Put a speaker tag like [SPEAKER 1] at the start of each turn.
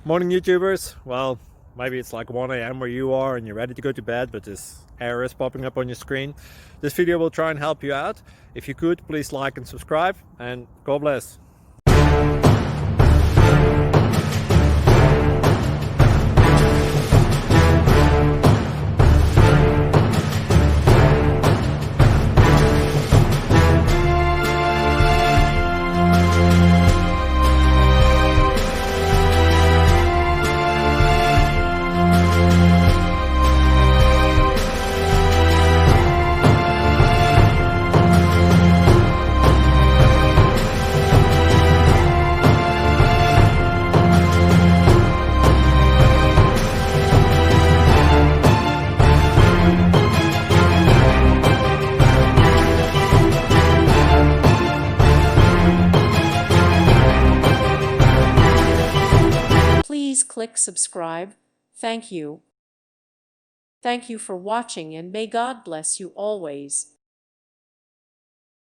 [SPEAKER 1] Morning YouTubers. Well, maybe it's like 1 a.m. where you are and you're ready to go to bed, but this error is popping up on your screen. This video will try and help you out. If you could, please like and subscribe, and God bless.
[SPEAKER 2] Please click subscribe. Thank you. Thank you for watching, and may God bless you always.